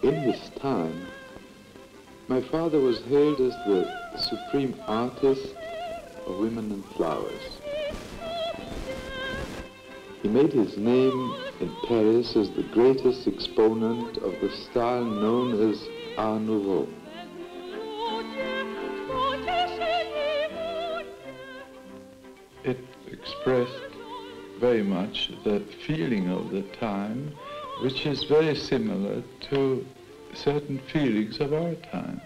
In this time, my father was hailed as the supreme artist of women and flowers. He made his name in Paris as the greatest exponent of the style known as Art Nouveau. It expressed very much the feeling of the time, which is very similar to certain feelings of our time.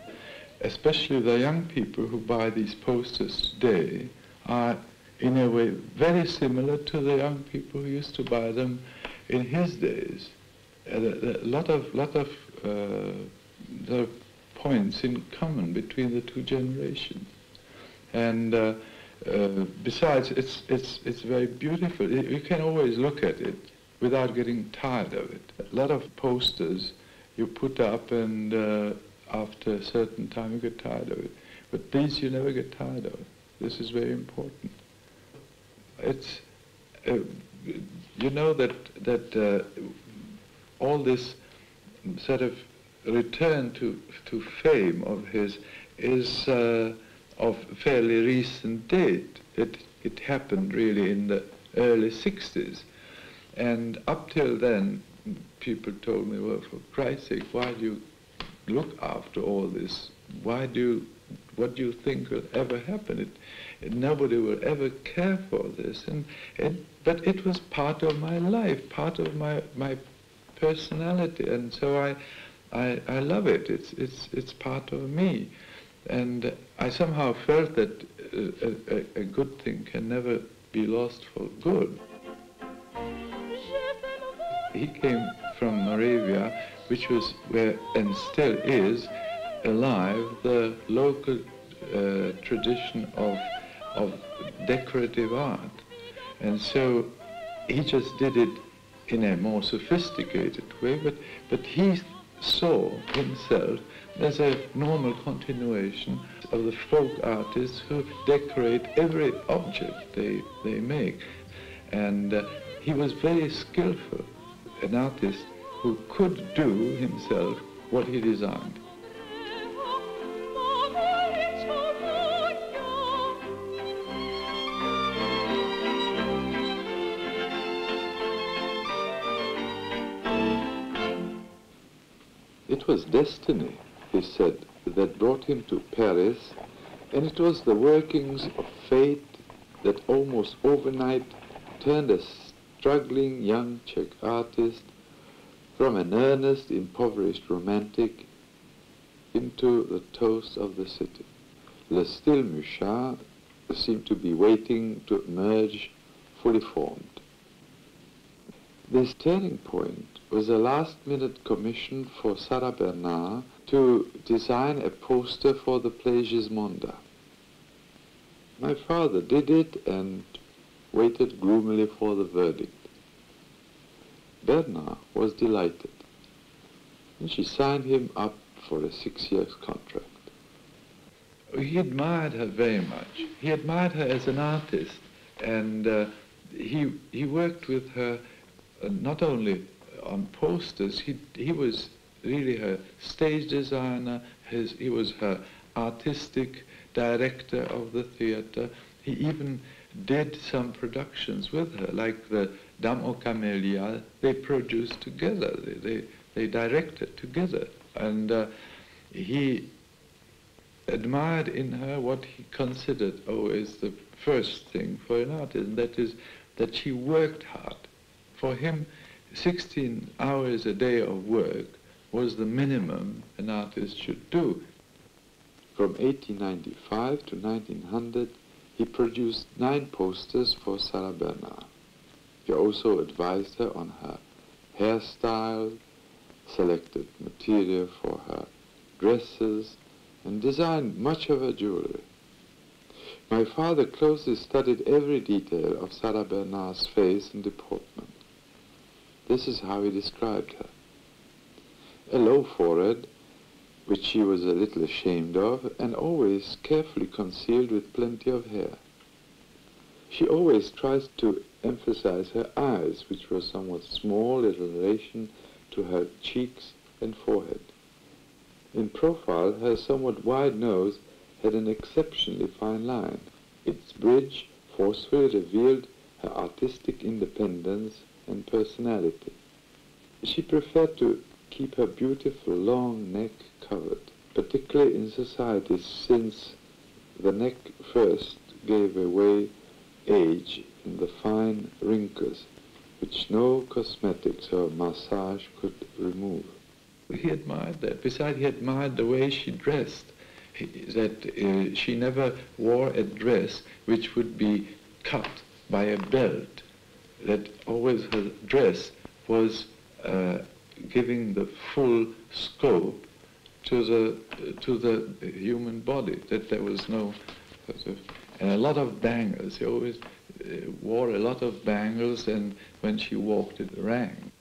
Especially the young people who buy these posters today are in a way very similar to the young people who used to buy them in his days. A lot of there are points in common between the two generations. And besides, it's very beautiful. You can always look at it without getting tired of it. A lot of posters you put up, and after a certain time you get tired of it. But these you never get tired of. This is very important. It's, you know that all this sort of return to fame of his is of fairly recent date. It happened really in the early 60s. And up till then, people told me, well, for Christ's sake, why do you look after all this? What do you think will ever happen? Nobody will ever care for this. But it was part of my life, part of my personality, and so I love it. It's part of me. And I somehow felt that a good thing can never be lost for good. He came from Moravia, which was where, and still is, alive, the local tradition of decorative art. And so he just did it in a more sophisticated way, but he saw himself as a normal continuation of the folk artists who decorate every object they make. And he was very skillful, an artist who could do himself what he designed. It was destiny, he said, that brought him to Paris, and it was the workings of fate that almost overnight turned a struggling young Czech artist from an earnest, impoverished romantic into the toast of the city. Le style Mucha seemed to be waiting to emerge fully formed. This turning point was a last-minute commission for Sarah Bernard to design a poster for the play Gismonda. My father did it and waited gloomily for the verdict. Bernard was delighted, and she signed him up for a 6-year contract. He admired her very much. He admired her as an artist, and he worked with her not only on posters. He was really her stage designer. He was her artistic director of the theater. He even did some productions with her, like the Dame aux Camélias. They produced together. They directed together, and he admired in her what he considered is the first thing for an artist, and that is that she worked hard. For him, 16 hours a day of work was the minimum an artist should do. From 1895 to 1900, he produced 9 posters for Sarah Bernard. He also advised her on her hairstyle, selected material for her dresses, and designed much of her jewelry. My father closely studied every detail of Sarah Bernard's face and deportment. This is how he described her. A low forehead, which she was a little ashamed of, and always carefully concealed with plenty of hair. She always tries to emphasize her eyes, which were somewhat small in relation to her cheeks and forehead. In profile, her somewhat wide nose had an exceptionally fine line. Its bridge forcefully revealed her artistic independence and personality. She preferred to keep her beautiful long neck covered, particularly in society, since the neck first gave away age in the fine wrinkles which no cosmetics or massage could remove. He admired that. Besides, he admired the way she dressed, that she never wore a dress which would be cut by a belt, that always her dress was giving the full scope to the human body, that there was no sort of, and a lot of bangles. She always wore a lot of bangles, and when she walked it rang.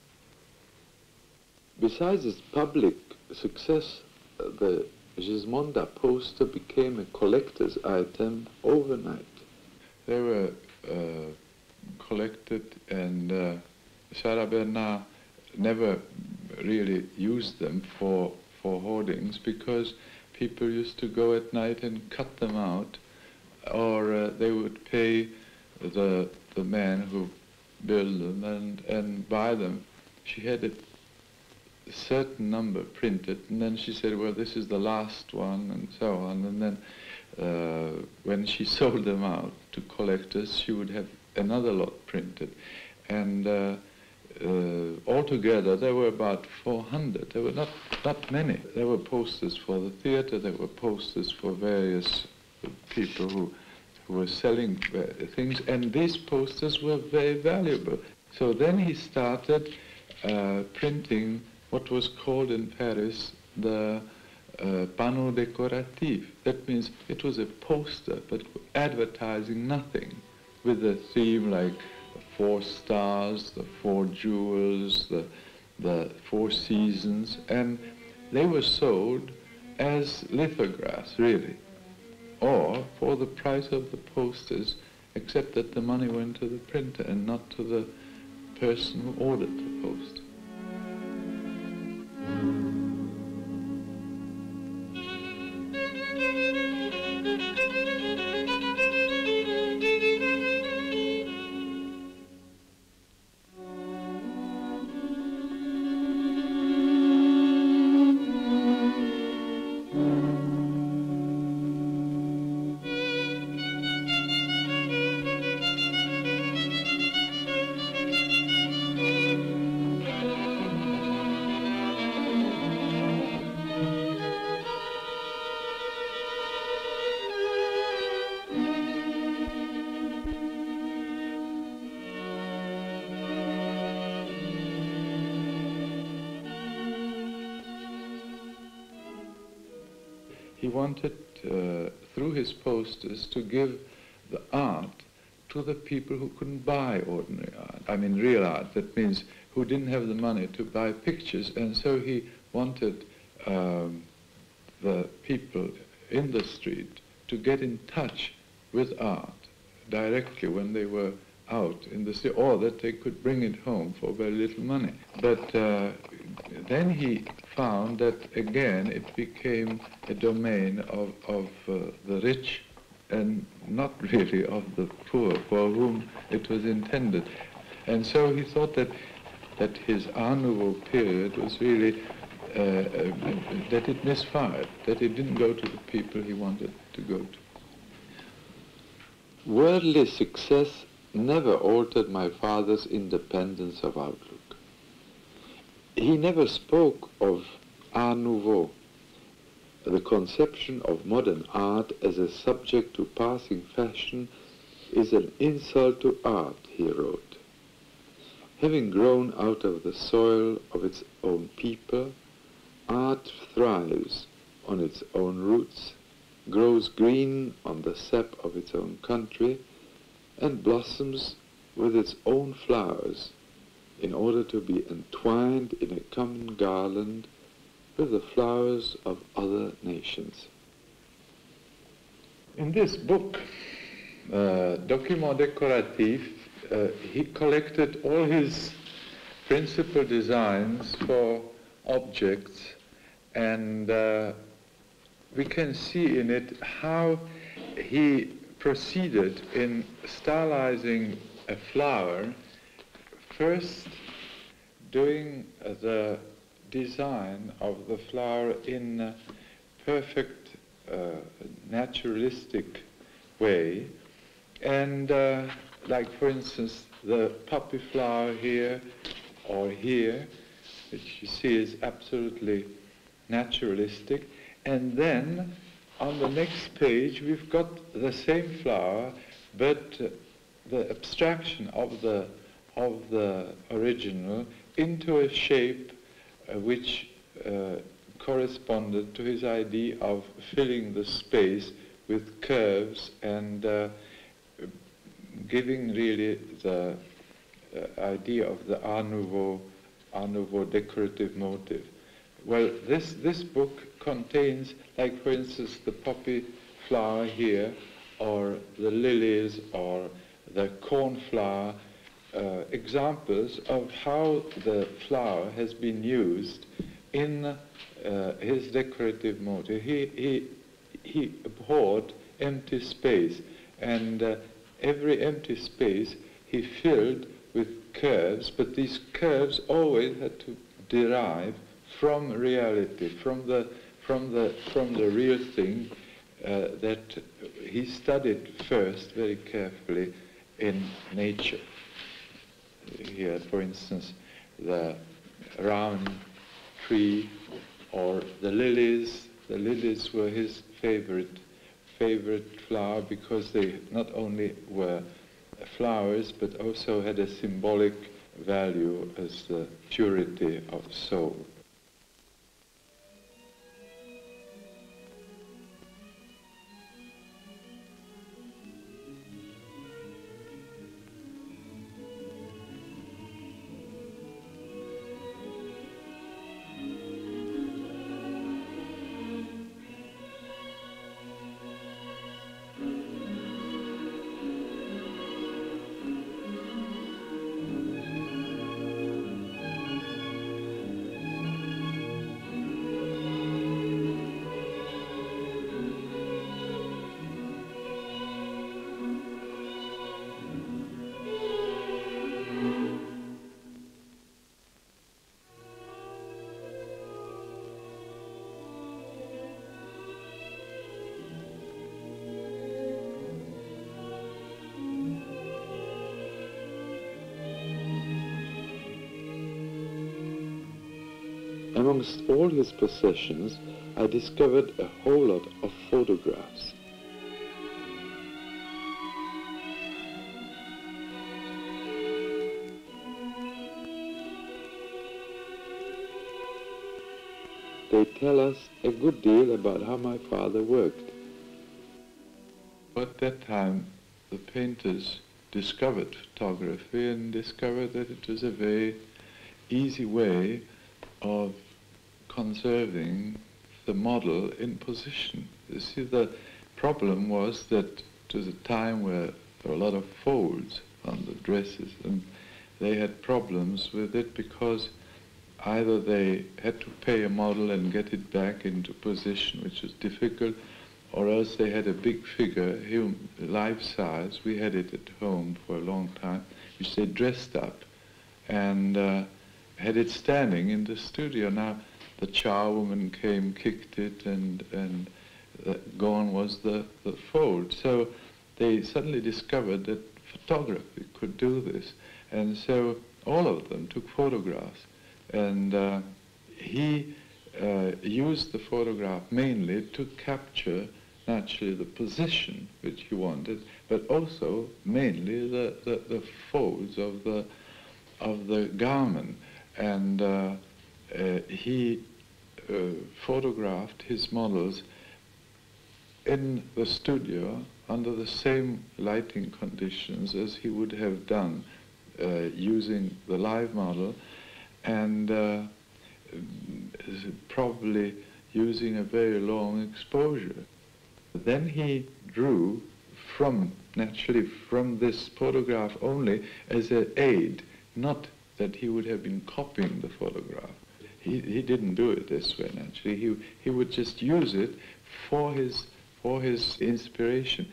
Besides its public success, the Gismonda poster became a collector's item overnight. They were collected, and Sarah Bernard never really used them for hoardings, because people used to go at night and cut them out, or they would pay the man who built them and buy them. She had a certain number printed, and then she said, well, this is the last one, and so on. And then when she sold them out to collectors, she would have another lot printed. And altogether, there were about 400. There were not many. There were posters for the theater, there were posters for various people who were selling things, and these posters were very valuable. So then he started printing what was called in Paris the panneau décoratif. That means it was a poster, but advertising nothing, with a theme like 4 stars, the 4 jewels, the 4 seasons, and they were sold as lithographs, really, or for the price of the posters, except that the money went to the printer and not to the person who ordered the poster. He wanted, through his posters, to give the art to the people who couldn't buy ordinary art. I mean real art, that means who didn't have the money to buy pictures, and so he wanted the people in the street to get in touch with art directly when they were out in the street, or that they could bring it home for very little money. But then he found that, again, it became a domain of the rich and not really of the poor, for whom it was intended. And so he thought that his Art Nouveau period was really, that it misfired, that it didn't go to the people he wanted to go to. Worldly success never altered my father's independence of outlook. He never spoke of Art Nouveau, the conception of modern art as a subject to passing fashion is an insult to art, he wrote. Having grown out of the soil of its own people, art thrives on its own roots, grows green on the sap of its own country, and blossoms with its own flowers in order to be entwined in a common garland with the flowers of other nations. In this book, Document Decorative, he collected all his principal designs for objects And we can see in it how he proceeded in stylizing a flower, first doing the design of the flower in a perfect naturalistic way, and like for instance the poppy flower here or here, which you see is absolutely naturalistic. And then on the next page we've got the same flower, but the abstraction of the original into a shape which corresponded to his idea of filling the space with curves and giving really the idea of the Art Nouveau decorative motive. Well, this book contains, like for instance, the poppy flower here, or the lilies, or the cornflower, examples of how the flower has been used in his decorative motive. He abhorred empty space, and every empty space he filled with curves, but these curves always had to derive from reality, from the real thing that he studied first very carefully in nature. Here, for instance, the round tree or the lilies. The lilies were his favorite flower because they not only were flowers but also had a symbolic value as the purity of soul. Amongst all his possessions, I discovered a whole lot of photographs. They tell us a good deal about how my father worked. At that time, the painters discovered photography and discovered that it was a very easy way of conserving the model in position. You see, the problem was that it was a time where there were a lot of folds on the dresses, and they had problems with it because either they had to pay a model and get it back into position, which was difficult, or else they had a big figure, life-size. We had it at home for a long time, which they dressed up and had it standing in the studio. Now, the charwoman came, kicked it, and gone was the fold. So they suddenly discovered that photography could do this. And so all of them took photographs. And he used the photograph mainly to capture naturally the position which he wanted, but also mainly the folds of the garment. And he photographed his models in the studio under the same lighting conditions as he would have done using the live model, and probably using a very long exposure. Then he drew naturally from this photograph only as an aid, not that he would have been copying the photograph. he didn't do it this way, naturally. He would just use it for his inspiration.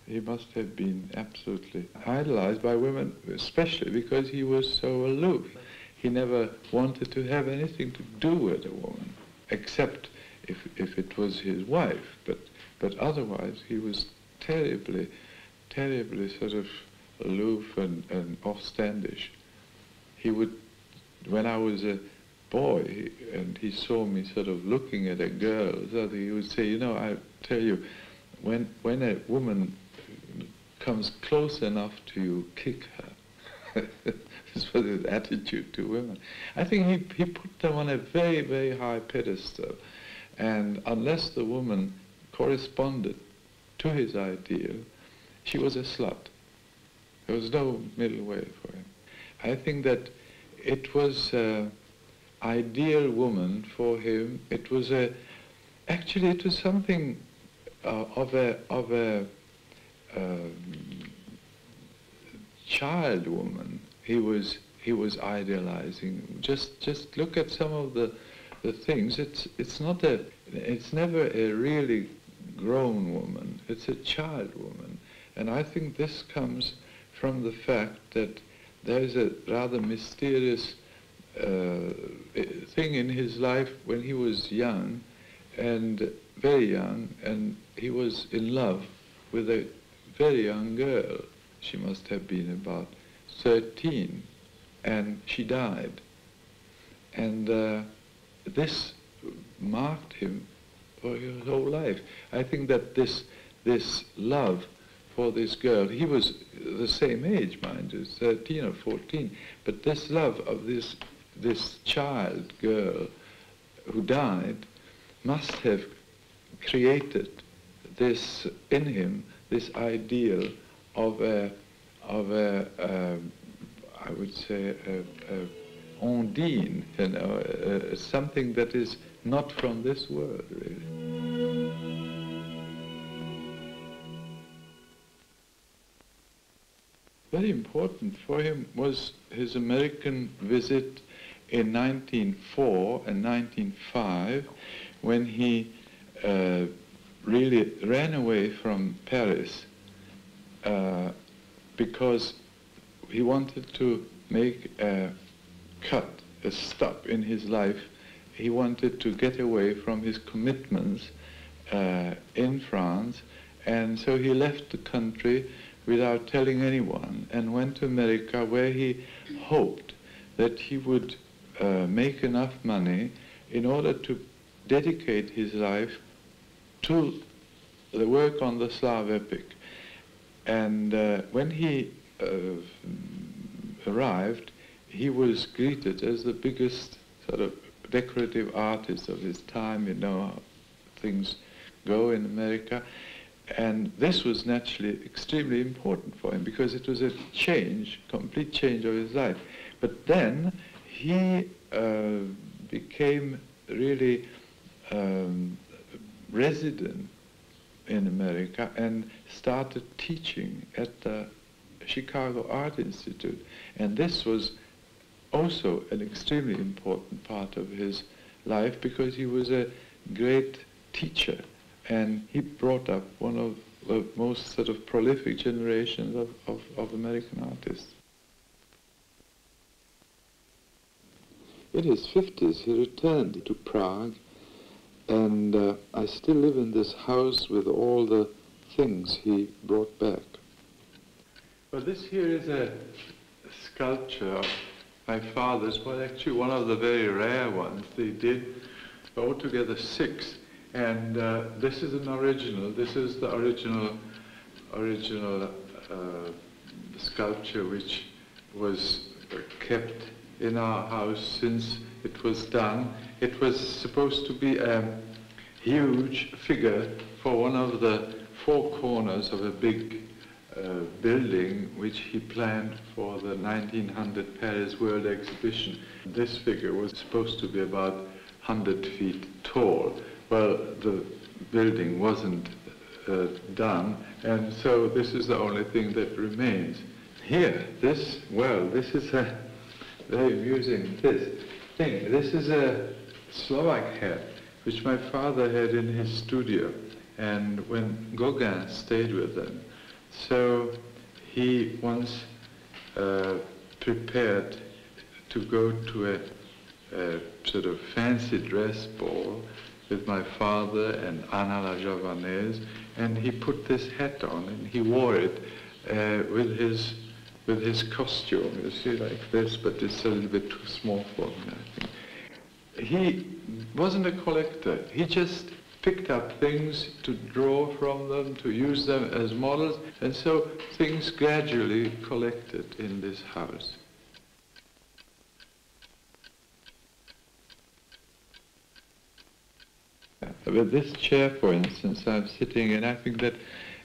He must have been absolutely idolized by women, especially because he was so aloof. He never wanted to have anything to do with a woman, except if it was his wife. But otherwise, he was terribly sort of aloof and offstandish. He would, when I was a boy, and he saw me sort of looking at a girl, so he would say, you know, I tell you, when a woman comes close enough to you, kick her. This was his attitude to women. I think he put them on a very, very high pedestal. And unless the woman corresponded to his ideal, she was a slut. There was no middle way for him. I think that it was an ideal woman for him. It was actually it was something of a child woman he was idealizing. Just look at some of the things. It's never a really grown woman. It's a child woman, and I think this comes from the fact that there's a rather mysterious thing in his life when he was young, and very young, and he was in love with a very young girl. She must have been about 13, and she died. And this marked him for his whole life. I think that this love for this girl, he was the same age, mind you, 13 or 14, but this love of this child girl who died must have created this in him, this ideal of a I would say a Ondine, you know, something that is not from this world, really. Very important for him was his American visit in 1904 and 1905, when he really ran away from Paris because he wanted to make a cut, a stop in his life. He wanted to get away from his commitments in France, and so he left the country without telling anyone and went to America, where he hoped that he would make enough money in order to dedicate his life to the work on the Slav epic. And when he arrived, he was greeted as the biggest sort of decorative artist of his time. You know how things go in America. And this was naturally extremely important for him, because it was a change, complete change of his life. But then he became really resident in America and started teaching at the Chicago Art Institute. And this was also an extremely important part of his life, because he was a great teacher, and he brought up one of the most sort of prolific generations of American artists. In his 50s, he returned to Prague, and I still live in this house with all the things he brought back. Well, this here is a sculpture of my father's, well, actually one of the very rare ones. They did altogether 6, and this is an original. This is the original sculpture, which was kept in our house since it was done. It was supposed to be a huge figure for one of the four corners of a big building which he planned for the 1900 Paris World Exhibition. This figure was supposed to be about 100 feet tall. Well, the building wasn't done, and so this is the only thing that remains. Here, this is a very amusing thing. This is a Slovak hat, which my father had in his studio, and when Gauguin stayed with them. So he once prepared to go to a sort of fancy dress ball with my father and Anna la Javanaise, and he put this hat on and he wore it with his costume, you see, like this, but it's a little bit too small for me, I think. He wasn't a collector. He just picked up things to draw from them, to use them as models, and so things gradually collected in this house. With this chair, for instance, I'm sitting in, I think that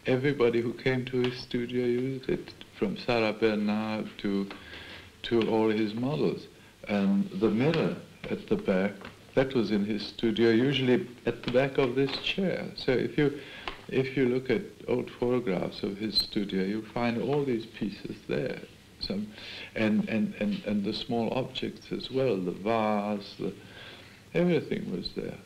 everybody who came to his studio used it, from Sarah Bernard to all his models. And the mirror at the back, that was in his studio, usually at the back of this chair. So if you look at old photographs of his studio, you find all these pieces there. And the small objects as well, the vase, everything was there.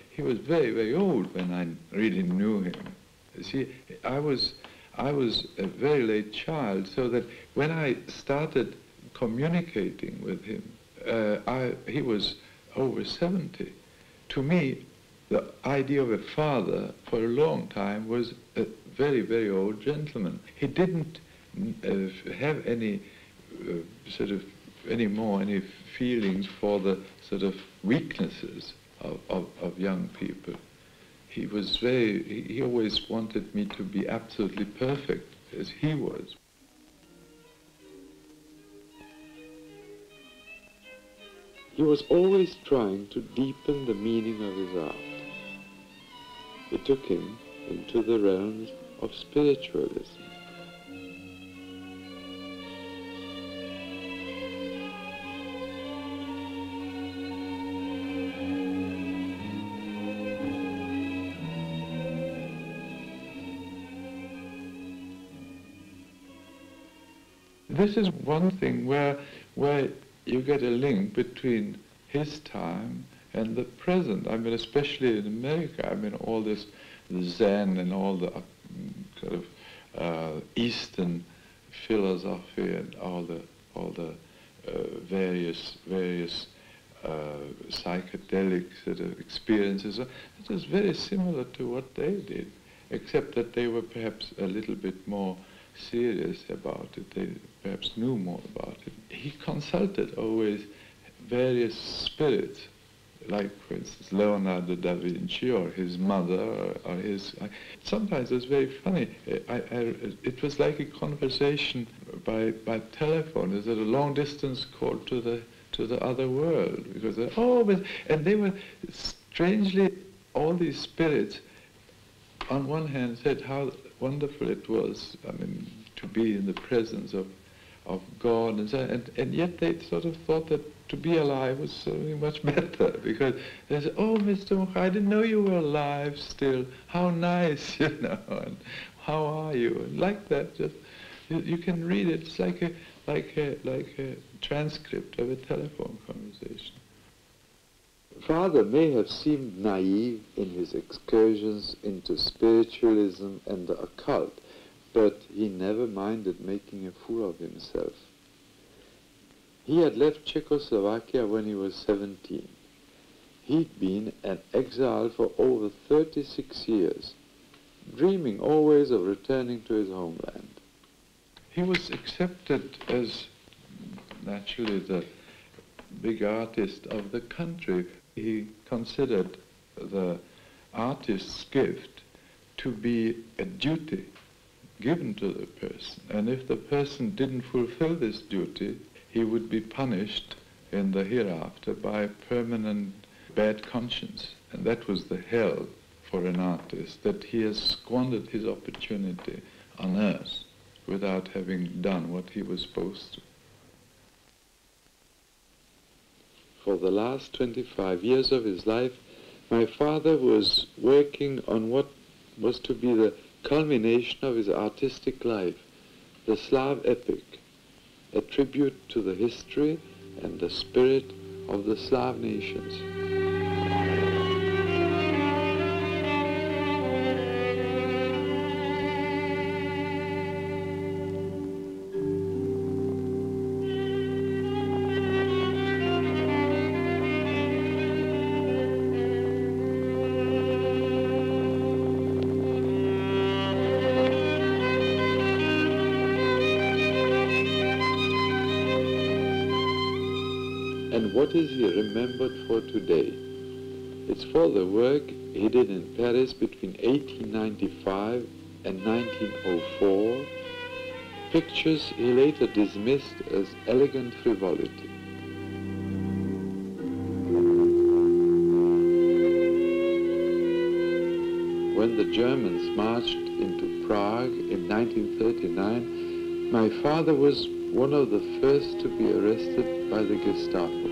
He was very, very old when I really knew him. You see, I was a very late child, so that when I started communicating with him, he was over 70. To me, the idea of a father for a long time was a very, very old gentleman. He didn't have any any feelings for the sort of weaknesses of young people. He always wanted me to be absolutely perfect as he was. He was always trying to deepen the meaning of his art. It took him into the realms of spiritualism. This is one thing where you get a link between his time and the present. I mean, especially in America, I mean, all this Zen and all the sort of Eastern philosophy and all the various psychedelic sort of experiences. It was very similar to what they did, except that they were perhaps a little bit more serious about it. They perhaps knew more about it. He consulted always various spirits, like, for instance, Leonardo da Vinci or his mother or his... Sometimes it was very funny. It was like a conversation by telephone. It was a long-distance call to the other world, because and they were strangely, all these spirits on one hand said how wonderful it was, I mean, to be in the presence of God, and yet they sort of thought that to be alive was something much better, because they said, "Oh, Mr. Mucha, I didn't know you were alive still. How nice, you know, and how are you?" And like that, just you can read it. It's like a transcript of a telephone conversation. Father may have seemed naive in his excursions into spiritualism and the occult, but he never minded making a fool of himself. He had left Czechoslovakia when he was 17. He'd been an exile for over 36 years, dreaming always of returning to his homeland. He was accepted as naturally the big artist of the country. He considered the artist's gift to be a duty given to the person, and if the person didn't fulfill this duty, he would be punished in the hereafter by a permanent bad conscience. And that was the hell for an artist, that he has squandered his opportunity on earth without having done what he was supposed to. For the last 25 years of his life, my father was working on what was to be the culmination of his artistic life, the Slav epic, a tribute to the history and the spirit of the Slav nations. And what is he remembered for today? It's for the work he did in Paris between 1895 and 1904, pictures he later dismissed as elegant frivolity. When the Germans marched into Prague in 1939, my father was one of the first to be arrested by the Gestapo.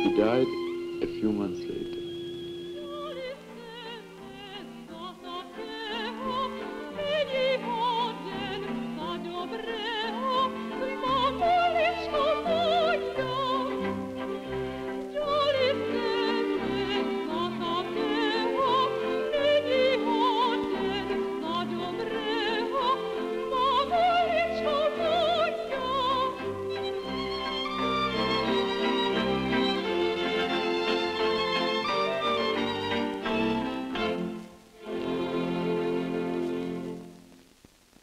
He died a few months later.